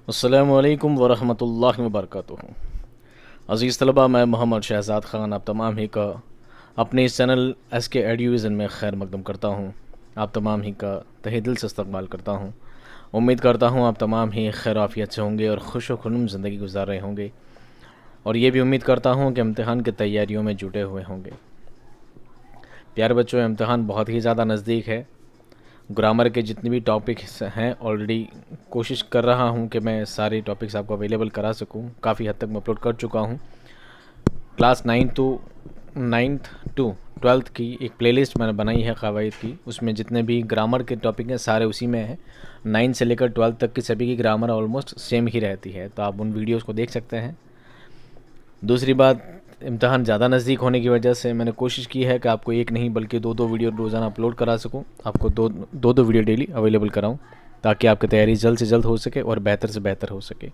السلام علیکم ورحمۃ اللہ وبرکاتہ۔ عزیز طلبہ، میں محمد شہزاد خان آپ تمام ہی کا اپنے اس چینل ایس کے ایڈیویژن میں خیر مقدم کرتا ہوں۔ آپ تمام ہی کا تہہ دل سے استقبال کرتا ہوں۔ امید کرتا ہوں آپ تمام ہی خیر عافیت سے ہوں گے اور خوش و خرم زندگی گزار رہے ہوں گے، اور یہ بھی امید کرتا ہوں کہ امتحان کی تیاریوں میں جٹے ہوئے ہوں گے۔ پیارے بچوں، امتحان بہت ہی زیادہ نزدیک ہے۔ گرامر کے جتنے بھی ٹاپکس ہیں آلریڈی کوشش کر رہا ہوں کہ میں سارے ٹاپکس آپ کو اویلیبل کرا سکوں۔ کافی حد تک میں اپلوڈ کر چکا ہوں۔ کلاس 9th ٹو 12th کی ایک پلے لسٹ میں نے بنائی ہے قواعد کی، اس میں جتنے بھی گرامر کے ٹاپک ہیں سارے اسی میں ہیں۔ 9 سے لے کر 12 تک کی سبھی کی گرامر آلموسٹ سیم ہی رہتی ہے، تو آپ ان ویڈیوز کو دیکھ سکتے ہیں۔ دوسری بات، امتحان زیادہ نزدیک ہونے کی وجہ سے میں نے کوشش کی ہے کہ آپ کو ایک نہیں بلکہ دو ویڈیو روزانہ اپلوڈ کرا سکوں، آپ کو دو ویڈیو ڈیلی اویلیبل کراؤں، تاکہ آپ کی تیاری جلد سے جلد ہو سکے اور بہتر سے بہتر ہو سکے۔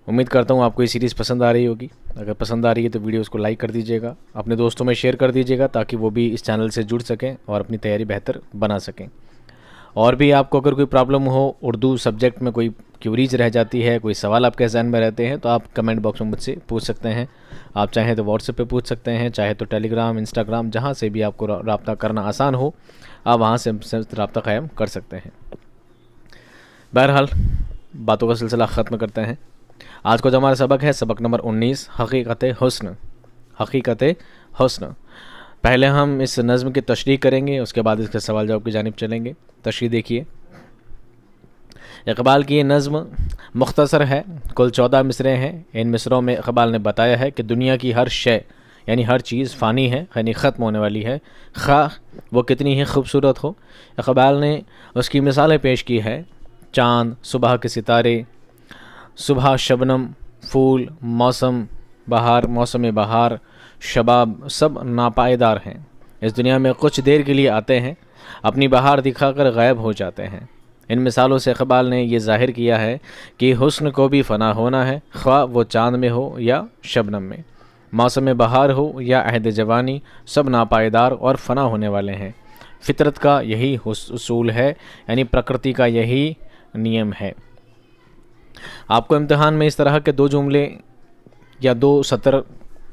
امید کرتا ہوں آپ کو یہ سیریز پسند آ رہی ہوگی۔ اگر پسند آ رہی ہے تو ویڈیوز کو لائک کر دیجیے گا، اپنے دوستوں میں شیئر کر دیجیے گا، تاکہ وہ بھی اس چینل سے جڑ سکیں اور اپنی تیاری بہتر بنا سکیں۔ اور بھی آپ کو اگر کوئی پرابلم ہو، اردو سبجیکٹ میں کوئی کیوریز رہ جاتی ہے، کوئی سوال آپ کے ذہن میں رہتے ہیں، تو آپ کمنٹ باکس میں مجھ سے پوچھ سکتے ہیں۔ آپ چاہیں تو واٹس ایپ پہ پوچھ سکتے ہیں، چاہے تو ٹیلی گرام، انسٹاگرام، جہاں سے بھی آپ کو رابطہ کرنا آسان ہو، آپ وہاں سے رابطہ قائم کر سکتے ہیں۔ بہرحال باتوں کا سلسلہ ختم کرتے ہیں۔ آج کا جو ہمارا سبق ہے، سبق نمبر 19، حقیقت حسن۔ حقیقت حسن۔ پہلے ہم اس نظم کی تشریح کریں گے، اس کے بعد اس کے سوال جواب کی جانب چلیں گے۔ تشریح دیکھیے۔ اقبال کی یہ نظم مختصر ہے، کل 14 مصرعے ہیں۔ ان مصرعوں میں اقبال نے بتایا ہے کہ دنیا کی ہر شے یعنی ہر چیز فانی ہے، یعنی ختم ہونے والی ہے، خواہ وہ کتنی ہی خوبصورت ہو۔ اقبال نے اس کی مثالیں پیش کی ہے۔ چاند، صبح کے ستارے، صبح شبنم، پھول، موسم بہار، شباب، سب ناپائیدار ہیں۔ اس دنیا میں کچھ دیر کے لیے آتے ہیں، اپنی بہار دکھا کر غائب ہو جاتے ہیں۔ ان مثالوں سے اقبال نے یہ ظاہر کیا ہے کہ حسن کو بھی فنا ہونا ہے، خواہ وہ چاند میں ہو یا شبنم میں، موسم بہار ہو یا عہد جوانی، سب ناپائیدار اور فنا ہونے والے ہیں۔ فطرت کا یہی اصول ہے، یعنی پرکرتی کا یہی نیم ہے۔ آپ کو امتحان میں اس طرح کے 2 جملے یا 2 سطر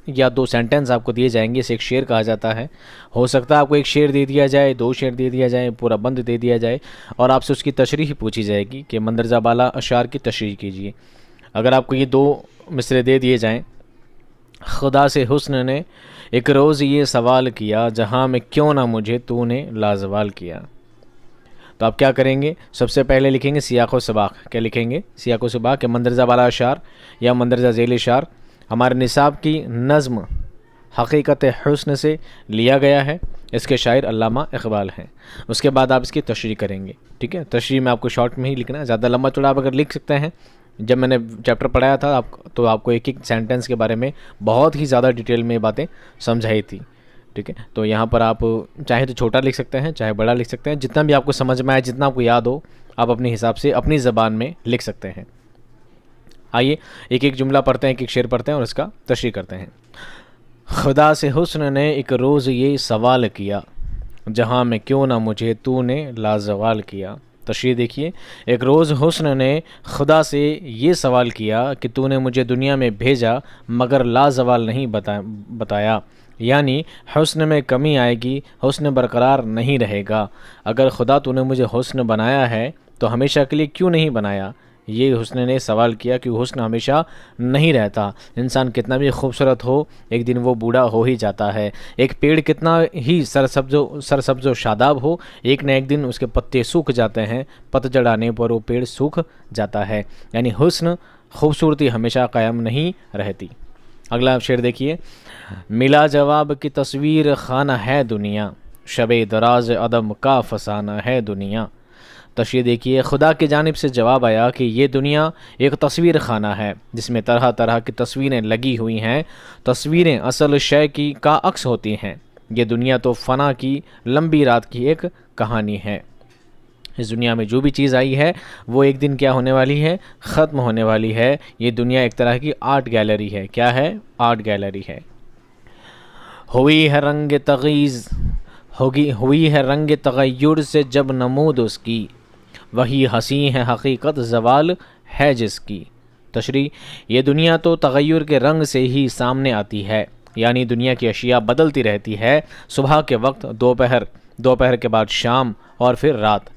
یا 2 سینٹنس آپ کو دیے جائیں گے، اسے ایک شعر کہا جاتا ہے۔ ہو سکتا ہے آپ کو ایک شعر دے دیا جائے، 2 شعر دے دیا جائے، پورا بند دے دیا جائے، اور آپ سے اس کی تشریح پوچھی جائے گی کہ مندرجہ بالا اشعار کی تشریح کیجیے۔ اگر آپ کو یہ 2 مصرعے دے دیے جائیں، خدا سے حسن نے ایک روز یہ سوال کیا، جہاں میں کیوں نہ مجھے تو نے لازوال کیا، تو آپ کیا کریں گے؟ سب سے پہلے لکھیں گے سیاق و سباق۔ کیا لکھیں گے؟ سیاق و سباق، کہ مندرجہ بالا اشعار یا مندرجہ ذیل اشعار ہمارے نصاب کی نظم حقیقت حسن سے لیا گیا ہے، اس کے شاعر علامہ اقبال ہیں۔ اس کے بعد آپ اس کی تشریح کریں گے، ٹھیک ہے؟ تشریح میں آپ کو شارٹ میں ہی لکھنا ہے، زیادہ لمبا چوڑا آپ اگر لکھ سکتے ہیں۔ جب میں نے چیپٹر پڑھایا تھا تو آپ کو ایک سینٹنس کے بارے میں بہت ہی زیادہ ڈیٹیل میں باتیں سمجھائی تھی، ٹھیک ہے؟ تو یہاں پر آپ چاہے تو چھوٹا لکھ سکتے ہیں، چاہے بڑا لکھ سکتے ہیں، جتنا بھی آپ کو سمجھ میں آئے، جتنا آپ کو یاد ہو، آپ اپنے حساب سے اپنی زبان میں لکھ سکتے ہیں۔ آئیے ایک جملہ پڑھتے ہیں، ایک شعر پڑھتے ہیں اور اس کا تشریح کرتے ہیں۔ خدا سے حسن نے ایک روز یہ سوال کیا، جہاں میں کیوں نہ مجھے تو نے لازوال کیا۔ تشریح دیکھیے۔ ایک روز حسن نے خدا سے یہ سوال کیا کہ تو نے مجھے دنیا میں بھیجا مگر لازوال نہیں بتایا، یعنی حسن میں کمی آئے گی، حسن برقرار نہیں رہے گا۔ اگر خدا تو نے مجھے حسن بنایا ہے تو ہمیشہ کے لیے کیوں نہیں بنایا؟ یہ حسن نے سوال کیا کہ حسن ہمیشہ نہیں رہتا۔ انسان کتنا بھی خوبصورت ہو، ایک دن وہ بوڑھا ہو ہی جاتا ہے۔ ایک پیڑ کتنا ہی سرسبز و شاداب ہو، ایک نہ ایک دن اس کے پتے سوکھ جاتے ہیں، پتجھڑ آنے پر وہ پیڑ سوکھ جاتا ہے۔ یعنی حسن، خوبصورتی ہمیشہ قائم نہیں رہتی۔ اگلا شعر دیکھیے۔ ملا جواب کی تصویر خانہ ہے دنیا، شب دراز عدم کا فسانہ ہے دنیا۔ تشریح دیکھیے۔ خدا کی جانب سے جواب آیا کہ یہ دنیا ایک تصویر خانہ ہے، جس میں طرح طرح کی تصویریں لگی ہوئی ہیں۔ تصویریں اصل شے کی کا عکس ہوتی ہیں۔ یہ دنیا تو فنا کی لمبی رات کی ایک کہانی ہے۔ اس دنیا میں جو بھی چیز آئی ہے وہ ایک دن کیا ہونے والی ہے؟ ختم ہونے والی ہے۔ یہ دنیا ایک طرح کی آرٹ گیلری ہے۔ کیا ہے؟ آرٹ گیلری ہے۔ ہوئی ہے رنگ تغیر سے جب نمود اس کی، وہی ہنسی ہے حقیقت زوال ہے جس کی۔ تشریح: یہ دنیا تو تغیر کے رنگ سے ہی سامنے آتی ہے، یعنی دنیا کی اشیاء بدلتی رہتی ہے، صبح کے وقت دوپہر، دوپہر کے بعد شام اور پھر رات،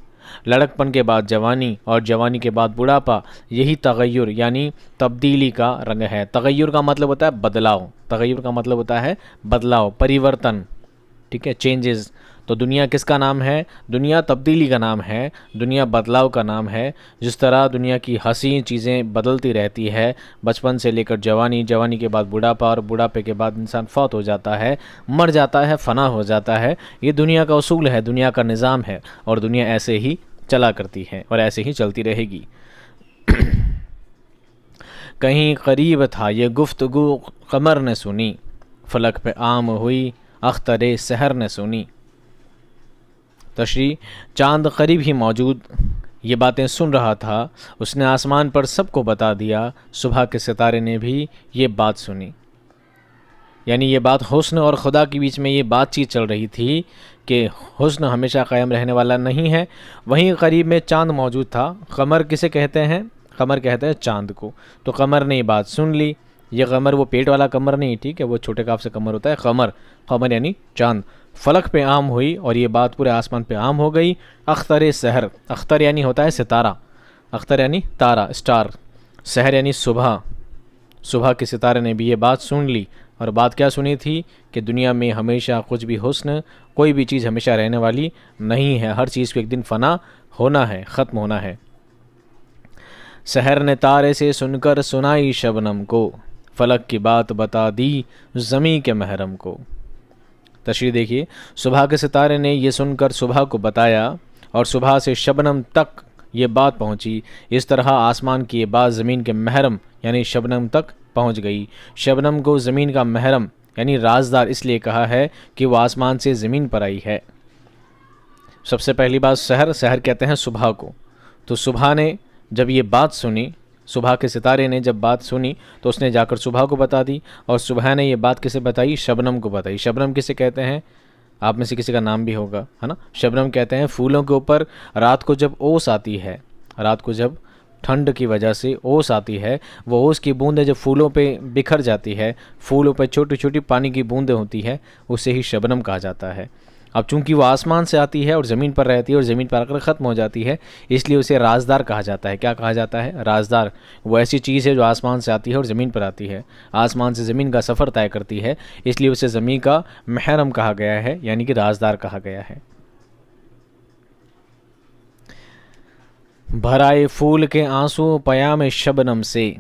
لڑکپن کے بعد جوانی اور جوانی کے بعد بڑھاپا، یہی تغیر یعنی تبدیلی کا رنگ ہے۔ تغیر کا مطلب ہوتا ہے بدلاؤ، تغیر کا مطلب ہوتا ہے بدلاؤ، پریورتن، ٹھیک ہے، چینجز۔ تو دنیا کس کا نام ہے؟ دنیا تبدیلی کا نام ہے، دنیا بدلاؤ کا نام ہے۔ جس طرح دنیا کی حسین چیزیں بدلتی رہتی ہے، بچپن سے لے کر جوانی، جوانی کے بعد بڑھاپا اور بڑھاپے کے بعد انسان فوت ہو جاتا ہے، مر جاتا ہے، فنا ہو جاتا ہے۔ یہ دنیا کا اصول ہے، دنیا کا نظام ہے، اور دنیا ایسے ہی چلا کرتی ہے اور ایسے ہی چلتی رہے گی۔ کہیں قریب تھا یہ گفتگو قمر نے سنی، فلک پہ عام ہوئی اختر سحر نے سنی۔ تشریح: چاند قریب ہی موجود یہ باتیں سن رہا تھا، اس نے آسمان پر سب کو بتا دیا، صبح کے ستارے نے بھی یہ بات سنی۔ یعنی یہ بات حسن اور خدا کے بیچ میں یہ بات چیت چل رہی تھی کہ حسن ہمیشہ قائم رہنے والا نہیں ہے۔ وہیں قریب میں چاند موجود تھا۔ قمر کسے کہتے ہیں؟ قمر کہتے ہیں چاند کو۔ تو قمر نے یہ بات سن لی۔ یہ قمر وہ پیٹ والا قمر نہیں، ٹھیک ہے، وہ چھوٹے کاف سے قمر ہوتا ہے، قمر، قمر یعنی چاند۔ فلک پہ عام ہوئی اور یہ بات پورے آسمان پہ عام ہو گئی۔ اختر سحر، اختر یعنی ہوتا ہے ستارہ، اختر یعنی تارہ، اسٹار، سحر یعنی صبح، صبح کے ستارے نے بھی یہ بات سن لی۔ اور بات کیا سنی تھی؟ کہ دنیا میں ہمیشہ کچھ بھی حسن، کوئی بھی چیز ہمیشہ رہنے والی نہیں ہے، ہر چیز کو ایک دن فنا ہونا ہے، ختم ہونا ہے۔ سحر نے تارے سے سن کر سنائی شبنم کو، فلک کی بات بتا دی زمیں کے محرم کو۔ تشریح دیکھیے، صبح کے ستارے نے یہ سن کر صبح کو بتایا اور صبح سے شبنم تک یہ بات پہنچی۔ اس طرح آسمان کی یہ بات زمین کے محرم یعنی شبنم تک پہنچ گئی۔ شبنم کو زمین کا محرم یعنی رازدار اس لیے کہا ہے کہ وہ آسمان سے زمین پر آئی ہے۔ سب سے پہلی بات سحر، سحر کہتے ہیں صبح کو۔ تو صبح نے جب یہ بات سنی، صبح کے ستارے نے جب بات سنی تو اس نے جا کر صبح کو بتا دی، اور صبح نے یہ بات کسے بتائی؟ شبنم کو بتائی۔ شبنم کسے کہتے ہیں؟ آپ میں سے کسی کا نام بھی ہوگا، ہے نا؟ شبنم کہتے ہیں پھولوں کے اوپر رات کو جب اوس آتی ہے، رات کو جب ٹھنڈ کی وجہ سے اوس آتی ہے، وہ اوس کی بوندیں جب پھولوں پہ بکھر جاتی ہے، پھولوں پہ چھوٹی چھوٹی پانی کی بوندیں ہوتی ہے، اسے ہی شبنم کہا جاتا ہے۔ اب چونکہ وہ آسمان سے آتی ہے اور زمین پر رہتی ہے اور زمین پر آ کر ختم ہو جاتی ہے، اس لیے اسے رازدار کہا جاتا ہے۔ کیا کہا جاتا ہے؟ رازدار۔ وہ ایسی چیز ہے جو آسمان سے آتی ہے اور زمین پر آتی ہے، آسمان سے زمین کا سفر طے کرتی ہے، اس لیے اسے زمین کا محرم کہا گیا ہے، یعنی کہ رازدار کہا گیا ہے۔ بھرائے پھول کے آنسو پیام شبنم سے،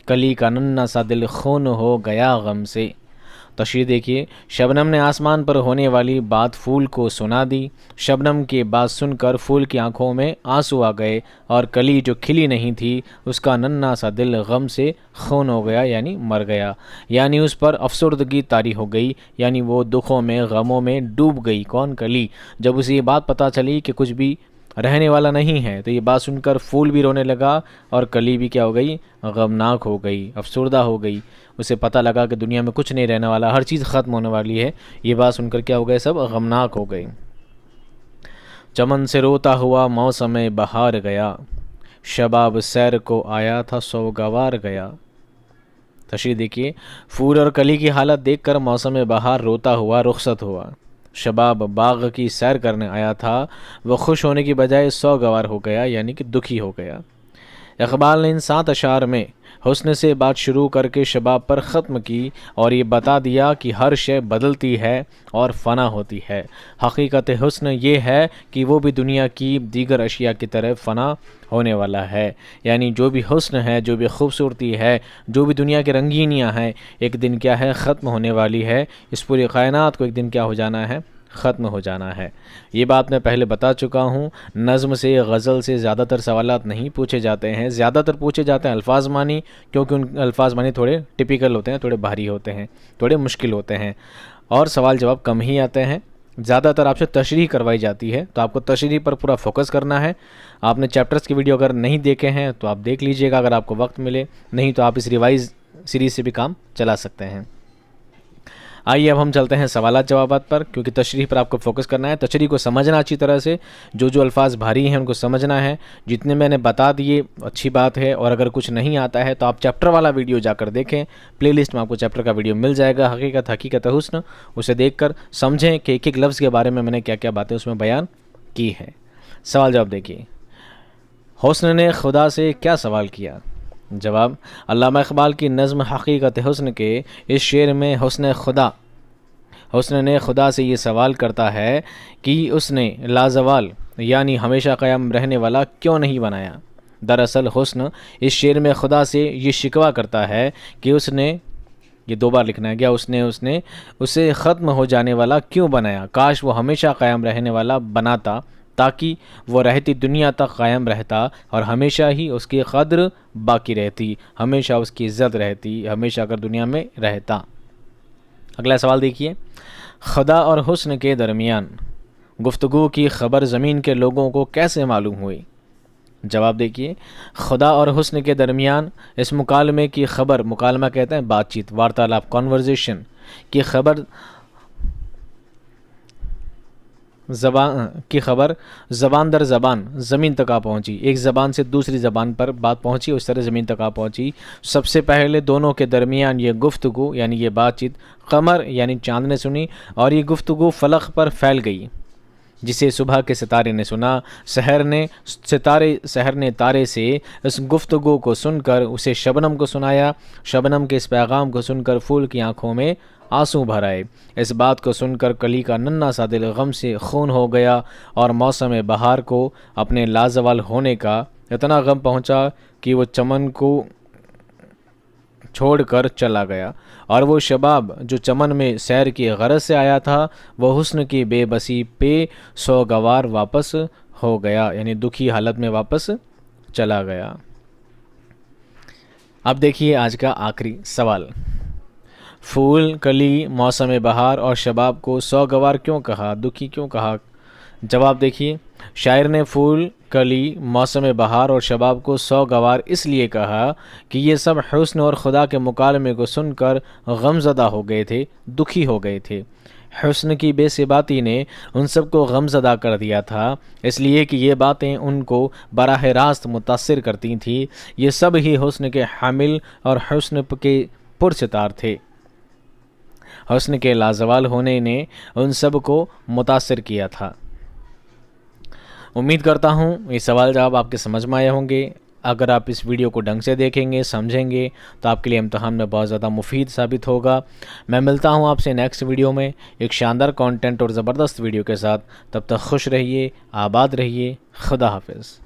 کلی کا ننھا سا دل خون ہو گیا غم سے۔ تشریح دیکھیے، شبنم نے آسمان پر ہونے والی بات پھول کو سنا دی۔ شبنم کی بات سن کر پھول کی آنکھوں میں آنسو آ گئے اور کلی جو کھلی نہیں تھی اس کا ننھا سا دل غم سے خون ہو گیا یعنی مر گیا، یعنی اس پر افسردگی طاری ہو گئی، یعنی وہ دکھوں میں غموں میں ڈوب گئی۔ کون؟ کلی۔ جب اسے یہ بات پتہ چلی کہ کچھ بھی رہنے والا نہیں ہے تو یہ بات سن کر پھول بھی رونے لگا اور کلی بھی کیا ہو گئی؟ غمناک ہو گئی، افسردہ ہو گئی۔ اسے پتہ لگا کہ دنیا میں کچھ نہیں رہنے والا، ہر چیز ختم ہونے والی ہے۔ یہ بات سن کر کیا ہو گئے؟ سب غمناک ہو گئے۔ چمن سے روتا ہوا موسم بہار گیا، شباب سیر کو آیا تھا سوگوار گیا۔ تشریح دیکھیے، پھول اور کلی کی حالت دیکھ کر موسم بہار روتا ہوا رخصت ہوا۔ شباب باغ کی سیر کرنے آیا تھا، وہ خوش ہونے کی بجائے سوگوار ہو گیا یعنی کہ دکھی ہو گیا۔ اقبال نے ان 7 اشعار میں حسن سے بات شروع کر کے شباب پر ختم کی اور یہ بتا دیا کہ ہر شے بدلتی ہے اور فنا ہوتی ہے۔ حقیقت حسن یہ ہے کہ وہ بھی دنیا کی دیگر اشیاء کی طرح فنا ہونے والا ہے، یعنی جو بھی حسن ہے، جو بھی خوبصورتی ہے، جو بھی دنیا کی رنگینیاں ہیں، ایک دن کیا ہے؟ ختم ہونے والی ہے۔ اس پوری کائنات کو ایک دن کیا ہو جانا ہے؟ ختم ہو جانا ہے۔ یہ بات میں پہلے بتا چکا ہوں۔ نظم سے، غزل سے زیادہ تر سوالات نہیں پوچھے جاتے ہیں، زیادہ تر پوچھے جاتے ہیں الفاظ معنی، کیونکہ ان الفاظ معنی تھوڑے ٹپیکل ہوتے ہیں، تھوڑے بھاری ہوتے ہیں، تھوڑے مشکل ہوتے ہیں، اور سوال جواب کم ہی آتے ہیں۔ زیادہ تر آپ سے تشریح کروائی جاتی ہے، تو آپ کو تشریح پر پورا فوکس کرنا ہے۔ آپ نے چیپٹرز کی ویڈیو اگر نہیں دیکھے ہیں تو آپ دیکھ لیجئے گا اگر آپ کو وقت ملے، نہیں تو آپ اس ریوائز سیریز سے بھی کام چلا سکتے ہیں۔ آئیے اب ہم چلتے ہیں سوالات جوابات پر، کیونکہ تشریح پر آپ کو فوکس کرنا ہے، تشریح کو سمجھنا اچھی طرح سے، جو الفاظ بھاری ہیں ان کو سمجھنا ہے۔ جتنے میں نے بتا دیے اچھی بات ہے، اور اگر کچھ نہیں آتا ہے تو آپ چیپٹر والا ویڈیو جا کر دیکھیں، پلے لسٹ میں آپ کو چیپٹر کا ویڈیو مل جائے گا، حقیقت حسن، اسے دیکھ کر سمجھیں کہ ایک ایک لفظ کے بارے میں نے کیا کیا باتیں اس میں بیان کی ہے۔ سوال جواب دیکھیے، حسن نے خدا سے کیا سوال کیا؟ جواب، علامہ اقبال کی نظم حقیقت حسن کے اس شعر میں حسن نے خدا سے یہ سوال کرتا ہے کہ اس نے لازوال یعنی ہمیشہ قائم رہنے والا کیوں نہیں بنایا۔ دراصل حسن اس شعر میں خدا سے یہ شکوہ کرتا ہے کہ اس نے، یہ 2 بار لکھنا ہے کیا، اس نے اسے ختم ہو جانے والا کیوں بنایا؟ کاش وہ ہمیشہ قائم رہنے والا بناتا، تاکہ وہ رہتی دنیا تک قائم رہتا اور ہمیشہ ہی اس کی قدر باقی رہتی، ہمیشہ اس کی عزت رہتی، ہمیشہ اگر دنیا میں رہتا۔ اگلا سوال دیکھیے، خدا اور حسن کے درمیان گفتگو کی خبر زمین کے لوگوں کو کیسے معلوم ہوئی؟ جواب دیکھیے، خدا اور حسن کے درمیان اس مکالمے کی خبر، مکالمہ کہتے ہیں بات چیت، وارتالاپ، کانورزیشن کی خبر زبان در زبان زمین تک آ پہنچی، ایک زبان سے دوسری زبان پر بات پہنچی، اس طرح زمین تک آ پہنچی۔ سب سے پہلے دونوں کے درمیان یہ گفتگو یعنی یہ بات چیت قمر یعنی چاند نے سنی، اور یہ گفتگو فلک پر پھیل گئی، جسے صبح کے ستارے نے سنا۔ سحر نے تارے سے اس گفتگو کو سن کر اسے شبنم کو سنایا، شبنم کے اس پیغام کو سن کر پھول کی آنکھوں میں آنسو بھر آئے۔ اس بات کو سن کر کلی کا ننھا سا دل غم سے خون ہو گیا، اور موسم بہار کو اپنے لازوال ہونے کا اتنا غم پہنچا کہ وہ چمن کو چھوڑ کر چلا گیا، اور وہ شباب جو چمن میں سیر کی غرض سے آیا تھا، وہ حسن کی بے بسی پہ سوگوار واپس ہو گیا، یعنی دکھی حالت میں واپس چلا گیا۔ اب دیکھیے آج کا آخری سوال، پھول، کلی، موسم بہار اور شباب کو سوگوار کیوں کہا، دکھی کیوں کہا؟ جواب دیکھیے، شاعر نے پھول، کلی، موسم بہار اور شباب کو سوگوار اس لیے کہا کہ یہ سب حسن اور خدا کے مکالمے کو سن کر غم زدہ ہو گئے تھے، دکھی ہو گئے تھے۔ حسن کی بے ثباتی نے ان سب کو غم زدہ کر دیا تھا، اس لیے کہ یہ باتیں ان کو براہ راست متاثر کرتی تھیں۔ یہ سب ہی حسن کے حامل اور حسن کے پرستار تھے۔ حسن کے لازوال ہونے نے ان سب کو متاثر کیا تھا۔ امید کرتا ہوں یہ سوال جواب آپ کے سمجھ میں آئے ہوں گے۔ اگر آپ اس ویڈیو کو ڈھنگ سے دیکھیں گے، سمجھیں گے، تو آپ کے لیے امتحان میں بہت زیادہ مفید ثابت ہوگا۔ میں ملتا ہوں آپ سے نیکسٹ ویڈیو میں ایک شاندار کانٹینٹ اور زبردست ویڈیو کے ساتھ۔ تب تک خوش رہیے، آباد رہیے، خدا حافظ۔